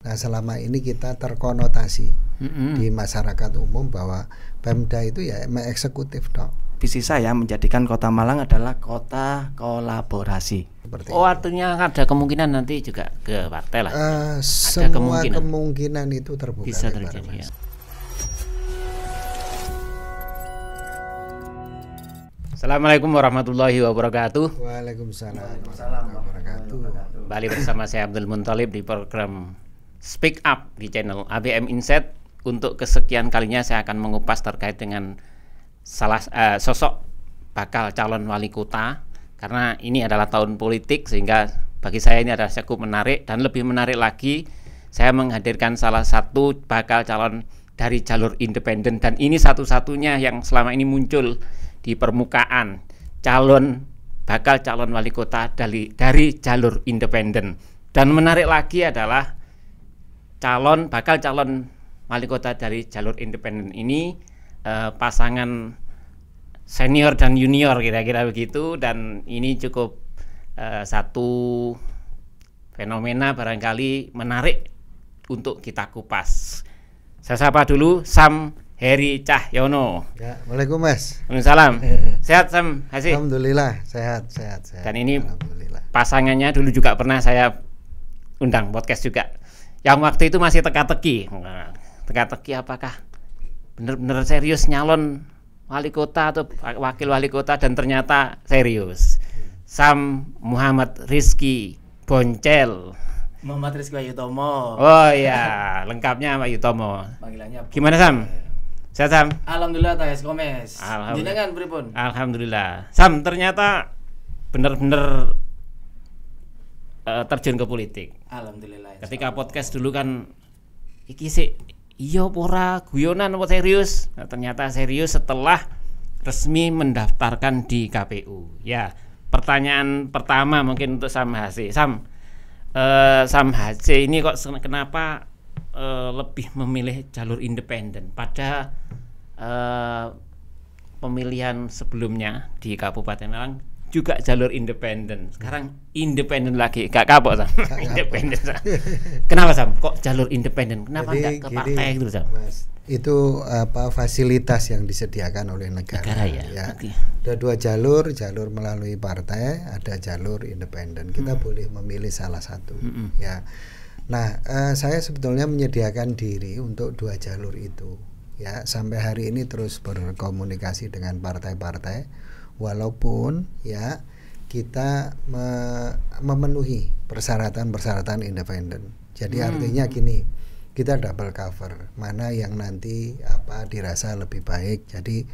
Nah, selama ini kita terkonotasi di masyarakat umum bahwa Pemda itu ya eksekutif dong. Visi saya menjadikan Kota Malang adalah kota kolaborasi. Artinya ada kemungkinan nanti juga ke partai lah. Semua kemungkinan itu terbuka. Bisa terjadi ya. Assalamualaikum warahmatullahi wabarakatuh. Waalaikumsalam warahmatullahi wabarakatuh. Kembali bersama saya Abdul Munthalib di program Speak Up di channel ABM Insight. Untuk kesekian kalinya saya akan mengupas terkait dengan sosok bakal calon wali kota, karena ini adalah tahun politik, sehingga bagi saya ini adalah cukup menarik. Dan lebih menarik lagi, saya menghadirkan salah satu bakal calon dari jalur independen, dan ini satu-satunya yang selama ini muncul di permukaan, bakal calon wali kota dari jalur independen. Dan menarik lagi adalah bakal calon wali kota dari jalur independen ini pasangan senior dan junior, kira-kira begitu. Dan ini cukup satu fenomena barangkali menarik untuk kita kupas. Saya sapa dulu Sam Heri Cahyono. Ya, Waalaikumsalam Mas. Waalaikumsalam. Sehat Sam Hasi? Alhamdulillah sehat. Dan ini pasangannya dulu juga pernah saya undang podcast juga. Yang waktu itu masih teka-teki. Teka-teki apakah benar-benar serius nyalon wali kota atau wakil wali kota, dan ternyata serius. Sam Muhammad Rizky Boncel. Muhammad Rizky Wayutomo. Oh iya, lengkapnya Pak Yutomo. Panggilannya gimana Sam? Sehat Sam? Alhamdulillah Tayas Komes. Alhamdulillah. Pripun? Alhamdulillah. Sam, ternyata benar-benar terjun ke politik. Alhamdulillah. Ketika podcast dulu kan iki sih iya pora guyonan apa serius? Nah, ternyata serius setelah resmi mendaftarkan di KPU. Ya, pertanyaan pertama mungkin untuk Sam Hasi. Sam Hasi ini kok kenapa lebih memilih jalur independen pada pemilihan sebelumnya di Kabupaten Malang juga jalur independen, sekarang independen lagi, gak kapok Sam? Independen Sam. Kenapa Sam? Kok jalur independen? Kenapa enggak ke partai gitu Sam? Mas, itu fasilitas yang disediakan oleh negara ya. Okay. Ada dua jalur melalui partai, ada jalur independen. Kita boleh memilih salah satu ya. Nah, saya sebetulnya menyediakan diri untuk dua jalur itu ya. Sampai hari ini terus berkomunikasi dengan partai-partai, walaupun ya kita memenuhi persyaratan independen. Jadi artinya gini, kita double cover, mana yang nanti dirasa lebih baik. Jadi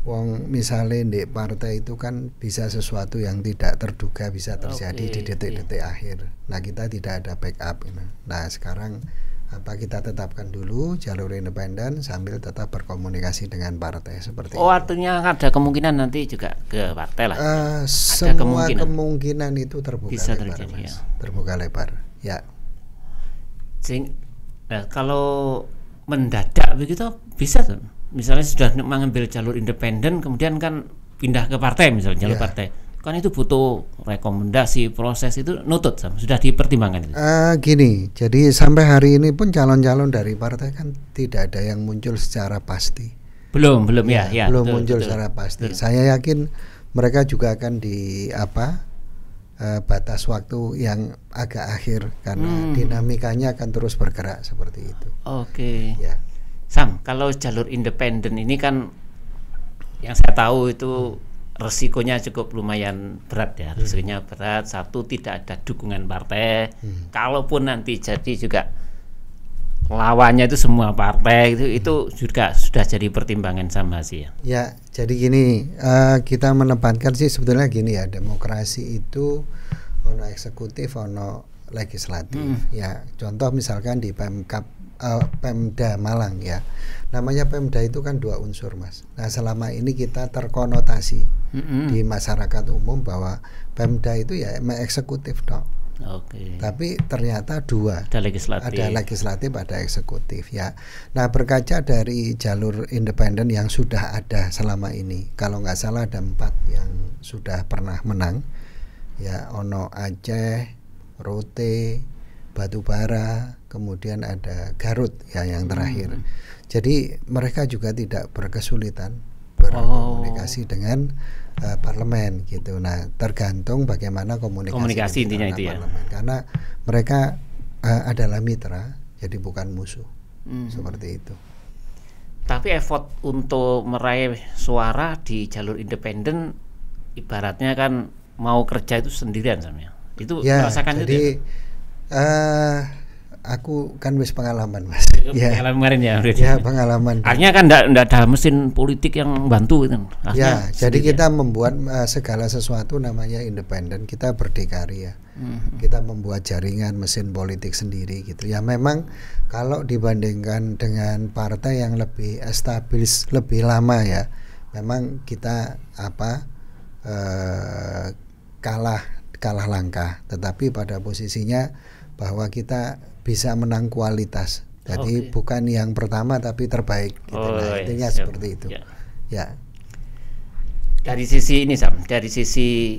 wong misalnya di partai itu kan bisa sesuatu yang tidak terduga bisa terjadi di detik-detik akhir. Nah, kita tidak ada backup. Nah, sekarang kita tetapkan dulu jalur independen sambil tetap berkomunikasi dengan partai seperti itu. Artinya ada kemungkinan nanti juga ke partai lah. Semua kemungkinan itu terbuka bisa lebar, terjadi, Mas. Ya. Terbuka lebar. Ya. Kalau mendadak begitu bisa tuh. Misalnya sudah mengambil jalur independen, kemudian kan pindah ke partai, misalnya jalur partai, kan itu butuh rekomendasi, proses itu nutut Sam, sudah dipertimbangkan itu. Gini, jadi sampai hari ini pun calon-calon dari partai kan tidak ada yang muncul secara pasti. Belum belum muncul secara pasti. Betul. Saya yakin mereka juga akan di batas waktu yang agak akhir, karena dinamikanya akan terus bergerak seperti itu. Oke. Ya. Sam, kalau jalur independen ini kan yang saya tahu itu resikonya cukup lumayan berat ya. Resikonya berat, satu tidak ada dukungan partai. Kalaupun nanti jadi juga lawannya itu semua partai, itu juga sudah jadi pertimbangan sama sih ya. Ya, jadi gini, kita menempatkan sih sebetulnya gini ya, demokrasi itu ono eksekutif, ono legislatif. Ya, contoh misalkan di Pemda Malang ya. Namanya Pemda itu kan dua unsur, Mas. Nah, selama ini kita terkonotasi di masyarakat umum bahwa Pemda itu ya eksekutif dong. Tapi ternyata dua, ada legislatif, ada eksekutif ya. Nah, berkaca dari jalur independen yang sudah ada selama ini, kalau nggak salah ada 4 yang sudah pernah menang ya, ono Aceh, Rote, Batubara, kemudian ada Garut ya yang terakhir. Jadi mereka juga tidak berkesulitan berkomunikasi dengan parlemen gitu. Nah, tergantung bagaimana komunikasi intinya itu ya. Parlemen. Karena mereka adalah mitra, jadi bukan musuh. Seperti itu. Tapi effort untuk meraih suara di jalur independen ibaratnya kan mau kerja itu sendirian sebenarnya. Itu ya, merasakan jadi, itu. Aku kan wis pengalaman Mas. Pengalaman kemarin ya. Ya pengalaman. Artinya kan enggak ada mesin politik yang bantu itu. Ya, jadi kita membuat segala sesuatu namanya independen. Kita berdikari ya. Kita membuat jaringan mesin politik sendiri gitu. Ya memang kalau dibandingkan dengan partai yang lebih established lebih lama ya, memang kita kalah langkah. Tetapi pada posisinya bahwa kita bisa menang kualitas. Jadi bukan yang pertama tapi terbaik gitu. Intinya seperti itu. Ya. Dari sisi ini Sam, dari sisi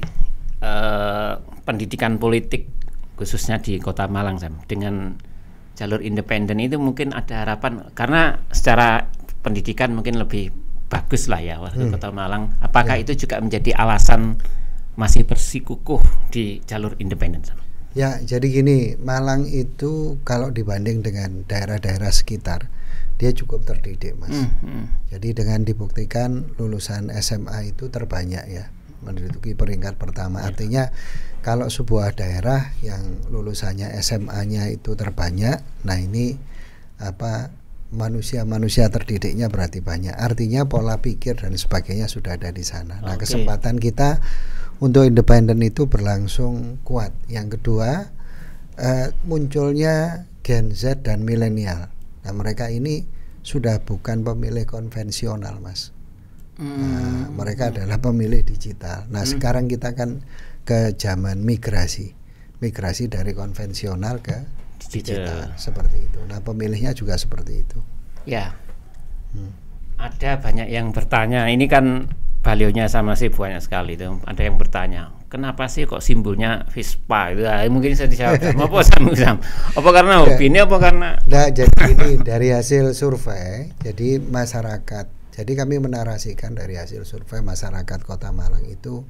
pendidikan politik khususnya di Kota Malang Sam, dengan jalur independen itu mungkin ada harapan karena secara pendidikan mungkin lebih bagus lah ya warga Kota Malang. Apakah itu juga menjadi alasan masih bersikukuh di jalur independen Sam? Ya, jadi gini, Malang itu kalau dibanding dengan daerah-daerah sekitar, dia cukup terdidik, Mas. Jadi dengan dibuktikan lulusan SMA itu terbanyak ya, menduduki peringkat pertama. Artinya kalau sebuah daerah yang lulusannya SMA-nya itu terbanyak, nah ini manusia terdidiknya berarti banyak. Artinya pola pikir dan sebagainya sudah ada di sana. Nah, kesempatan kita untuk independen itu berlangsung kuat. Yang kedua, munculnya Gen Z dan milenial. Nah, mereka ini sudah bukan pemilih konvensional, Mas. Mereka adalah pemilih digital. Nah, sekarang kita kan ke zaman migrasi dari konvensional ke digital, seperti itu. Nah, pemilihnya juga seperti itu. Ya. Ada banyak yang bertanya. Ini kan balionya sama sih banyak sekali itu. Ada yang bertanya, kenapa sih kok simbolnya Vespa itu? Mungkin saya dijawab. Apa Sam? Apa karena hobi ini? Apa karena? Nah, jadi ini dari hasil survei. Jadi masyarakat. Jadi kami menarasikan dari hasil survei masyarakat Kota Malang itu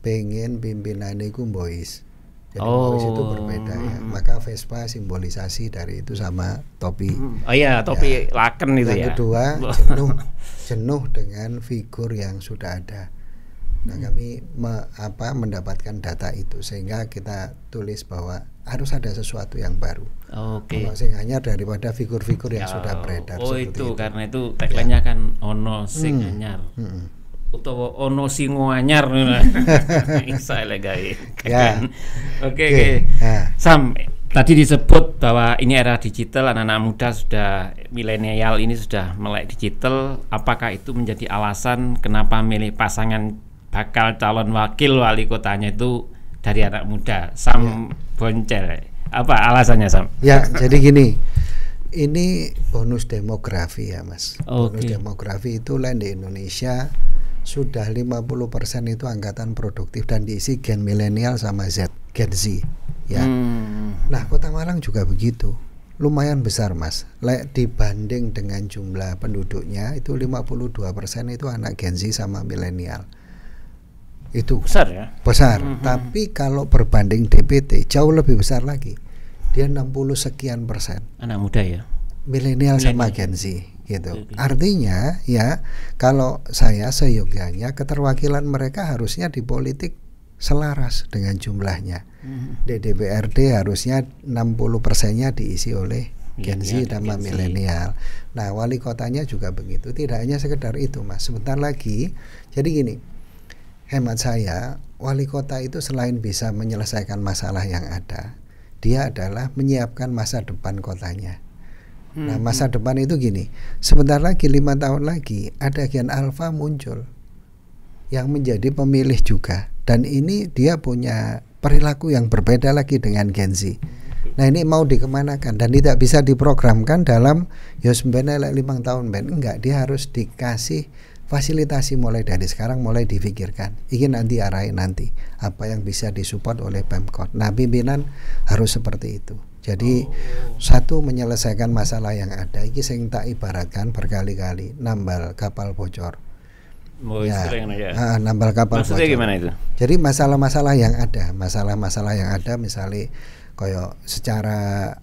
pengen pimpinan itu boys. Jadi boys itu berbeda ya. Maka Vespa simbolisasi dari itu sama topi. Oh iya, topi ya. Laken itu yang ya. Kedua, jenuh dengan figur yang sudah ada. Nah, kami mendapatkan data itu sehingga kita tulis bahwa harus ada sesuatu yang baru. Ono sing anyar daripada figur-figur yang sudah beredar. Itu karena itu tagline-nya kan ono sing anyar. Utawa ono singo anyar. Isa legai. Oke. Sam, tadi disebut bahwa ini era digital, anak-anak muda sudah milenial ini sudah melek digital. Apakah itu menjadi alasan kenapa milih pasangan bakal calon wakil wali kotanya itu dari anak muda? Sam Boncel. Apa alasannya, Sam? Ya, jadi gini. Ini bonus demografi ya, Mas. Bonus demografi itu di Indonesia sudah 50% itu angkatan produktif dan diisi gen milenial sama Gen Z ya. Nah, Kota Malang juga begitu. Lumayan besar, Mas. Dibanding dengan jumlah penduduknya itu 52% itu anak Gen Z sama milenial. Itu besar ya? Besar. Tapi kalau berbanding DPT jauh lebih besar lagi. Dia 60 sekian persen. Anak muda ya? Milenial sama Gen Z gitu. Artinya ya kalau saya seyogyanya keterwakilan mereka harusnya di politik selaras dengan jumlahnya. Di DPRD harusnya 60%-nya diisi oleh Gen Z dan milenial. Nah, wali kotanya juga begitu. Tidak hanya sekedar itu, Mas. Sebentar lagi. Jadi gini, hemat saya, wali kota itu selain bisa menyelesaikan masalah yang ada, dia adalah menyiapkan masa depan kotanya. Nah, masa depan itu gini, sebentar lagi 5 tahun lagi ada Gen Alpha muncul yang menjadi pemilih juga, dan ini dia punya perilaku yang berbeda lagi dengan Gen Z. Nah, ini mau dikemanakan dan tidak bisa diprogramkan dalam sebenarnya 5 tahun enggak, dia harus dikasih fasilitasi mulai dari sekarang, mulai difikirkan. Ini nanti arahin nanti apa yang bisa disupport oleh Pemkot. Nah, pimpinan harus seperti itu. Jadi satu menyelesaikan masalah yang ada. Iki sing tak ibaratkan berkali-kali nambal kapal bocor. Nambal kapal Maksudnya bocor. Gimana itu? Jadi masalah-masalah yang ada, misalnya koyo secara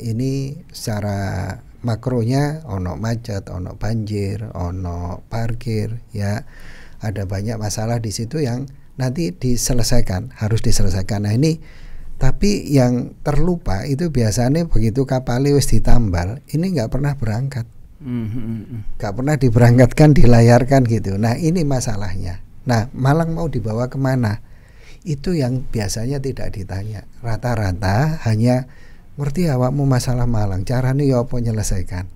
ini secara makronya ono macet, ono banjir, ono parkir, ya ada banyak masalah di situ yang nanti harus diselesaikan. Nah ini, tapi yang terlupa itu biasanya begitu kapalnya wis ditambal, ini nggak pernah berangkat, nggak pernah diberangkatkan, dilayarkan gitu. Nah ini masalahnya. Nah Malang mau dibawa kemana? Itu yang biasanya tidak ditanya. Rata-rata hanya ngerti awakmu masalah Malang, caranya ya apa nyelesaikan.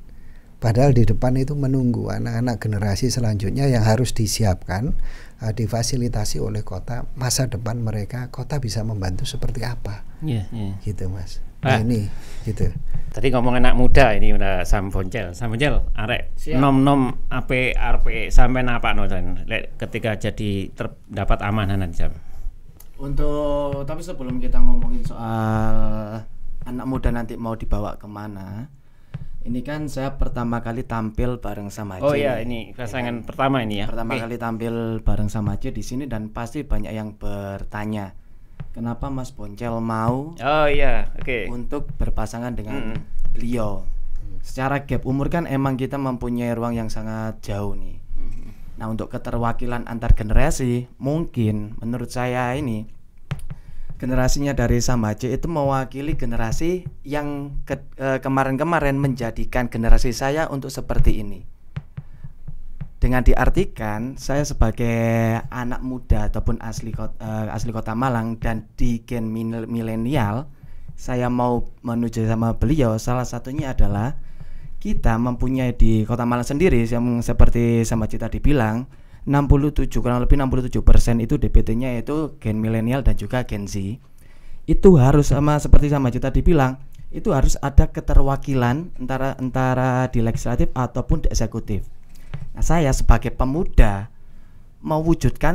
Padahal di depan itu menunggu anak-anak generasi selanjutnya yang harus disiapkan, difasilitasi oleh kota. Masa depan mereka, kota bisa membantu seperti apa? Gitu Mas. Nah ini gitu. Tadi ngomong anak muda, ini udah Sam Boncel, arek nom arep sampean apa ketika jadi dapat amanahan Sam? Tapi sebelum kita ngomongin soal anak muda nanti mau dibawa kemana, ini kan saya pertama kali tampil bareng sama J. Oh iya, ini pasangan pertama ini ya. Pertama kali tampil bareng sama J di sini, dan pasti banyak yang bertanya, kenapa Mas Boncel mau untuk berpasangan dengan beliau. Secara gap umur kan emang kita mempunyai ruang yang sangat jauh nih. Nah, untuk keterwakilan antar generasi, mungkin menurut saya ini generasinya dari Sama J itu mewakili generasi yang kemarin-kemarin menjadikan generasi saya untuk seperti ini. Dengan diartikan saya sebagai anak muda ataupun asli kota Malang dan di gen milenial, saya mau menuju sama beliau. Salah satunya adalah kita mempunyai di kota Malang sendiri yang seperti Sama J tadi bilang, kurang lebih 67% itu DPT-nya itu gen milenial dan juga gen Z. Itu harus seperti Sama J tadi bilang, itu harus ada keterwakilan antara di legislatif ataupun di eksekutif. Nah, saya sebagai pemuda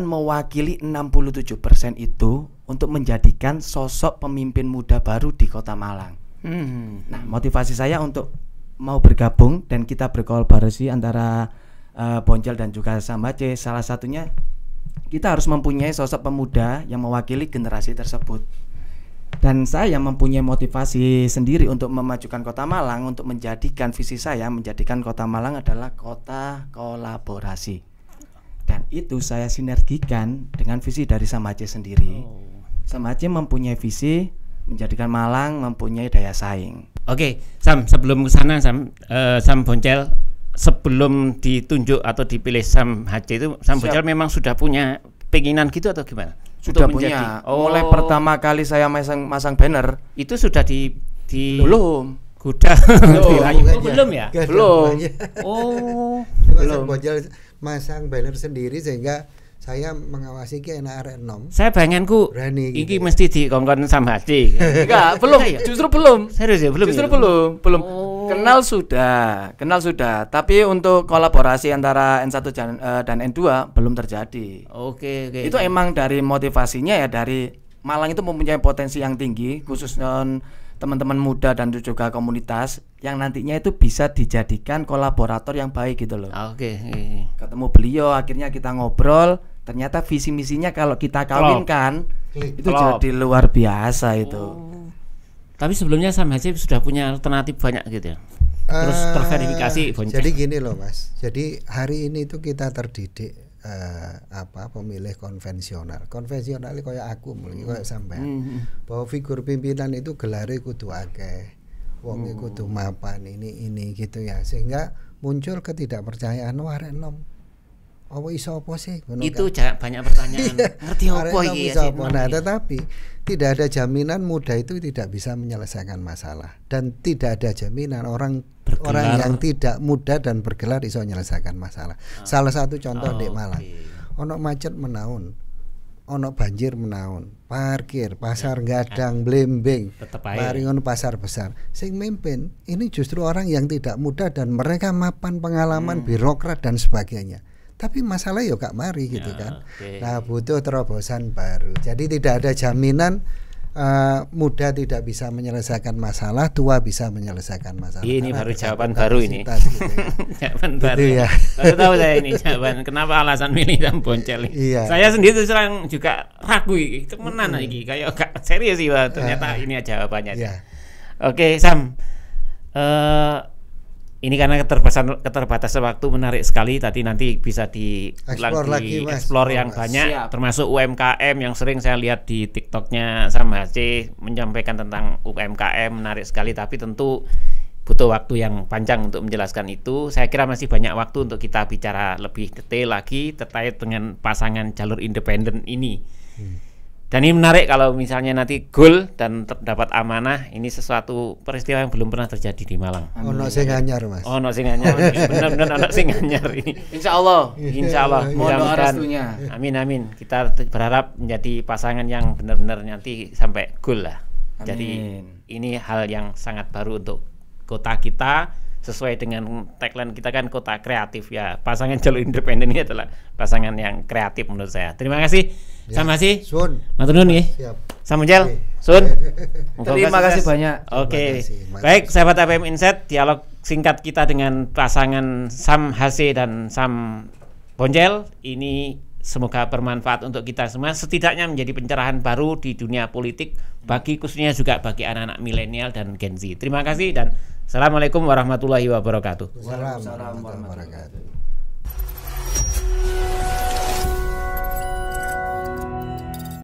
mewakili 67% itu untuk menjadikan sosok pemimpin muda baru di kota Malang. Nah, motivasi saya untuk mau bergabung dan kita berkolaborasi antara Boncel dan juga Sama J, salah satunya kita harus mempunyai sosok pemuda yang mewakili generasi tersebut. Dan saya mempunyai motivasi sendiri untuk memajukan kota Malang, untuk menjadikan visi saya, menjadikan kota Malang adalah kota kolaborasi. Dan itu saya sinergikan dengan visi dari Sama J sendiri. Sama J mempunyai visi menjadikan Malang mempunyai daya saing. Oke, Sam, sebelum ke sana Sam Boncel, sebelum ditunjuk atau dipilih Sam HC itu, Sam Boncel memang sudah punya keinginan gitu atau gimana? Sudah punya. Mulai pertama kali saya masang banner itu sudah di belum. Kuda. Belum ya? Belum. Belum. Boncel masang banner sendiri sehingga saya mengawasi ki enak arek nom. Saya bayanganku iki mesti dikongkon Sam HC. Enggak, belum. Justru belum. Serius ya, belum. Justru belum. Kenal sudah. Tapi untuk kolaborasi antara N1 dan N2 belum terjadi. Oke. Itu emang dari motivasinya ya, dari Malang itu mempunyai potensi yang tinggi, khususnya teman-teman muda dan juga komunitas yang nantinya itu bisa dijadikan kolaborator yang baik gitu loh. Oke. Ketemu beliau, akhirnya kita ngobrol, ternyata visi misinya kalau kita kawinkan itu jadi luar biasa itu. Tapi sebelumnya Sam HC sudah punya alternatif banyak gitu ya. Terus terverifikasi Boncel. Jadi gini loh Mas. Jadi hari ini itu kita terdidik pemilih konvensional. Konvensional kayak aku mulai kayak sampean. Bahwa figur pimpinan itu gelare kudu akeh. Wong kudu mapan ini gitu ya. Sehingga muncul ketidakpercayaan arek nom. Apa iso apa sih? Itu banyak pertanyaan. Ngerti apa iki ya? Nah, tetapi tidak ada jaminan muda itu tidak bisa menyelesaikan masalah, dan tidak ada jaminan orang yang tidak muda dan bergelar iso menyelesaikan masalah. Salah satu contoh di Malang. Ono macet menaun. Ono banjir menaun. Parkir, pasar gadang, blembing. Maringon pasar besar. Sing mimpin ini justru orang yang tidak muda dan mereka mapan pengalaman birokrat dan sebagainya. Tapi masalah yo gak mari gitu kan. Nah butuh terobosan baru. Jadi tidak ada jaminan muda tidak bisa menyelesaikan masalah, tua bisa menyelesaikan masalah. Ini baru jawaban baru ini. Gitu ya. Jawaban baru. Ya. Baru tahu saya ini jawaban. Kenapa alasan milih Sam Poncel? Iya. Saya sendiri serang juga ragu iki, temenan iki kayak gak serius sih, ternyata ini jawabannya. Iya. Oke, Sam. Ini karena keterbatasan waktu menarik sekali. Tadi nanti bisa diulang explore yang banyak. Siap. Termasuk UMKM yang sering saya lihat di TikToknya Sam HC menyampaikan tentang UMKM, menarik sekali. Tapi tentu butuh waktu yang panjang untuk menjelaskan itu. Saya kira masih banyak waktu untuk kita bicara lebih detail lagi terkait dengan pasangan jalur independen ini. Dan ini menarik kalau misalnya nanti goal dan terdapat amanah, ini sesuatu peristiwa yang belum pernah terjadi di Malang. Ono sing anyar, Mas. Ono sing anyar. Benar-benar ono sing anyar ini. Insyaallah. Mohon doa restunya. Amin. Kita berharap menjadi pasangan yang benar-benar nanti sampai goal lah. Amin. Jadi ini hal yang sangat baru untuk kota kita, sesuai dengan tagline kita kan kota kreatif ya. Pasangan jalur independen ini adalah pasangan yang kreatif menurut saya. Terima kasih. Ya, sama sih. Sun. Matur nuwun nggih. Sam Poncel. Sun. Terima kasih banyak. Oke. Baik, sahabat ABM Insight, dialog singkat kita dengan pasangan Sam HC dan Sam Poncel ini semoga bermanfaat untuk kita semua, setidaknya menjadi pencerahan baru di dunia politik bagi khususnya juga bagi anak-anak milenial dan Gen Z. Terima kasih dan Assalamualaikum warahmatullahi wabarakatuh. Waalaikumsalam warahmatullahi wabarakatuh.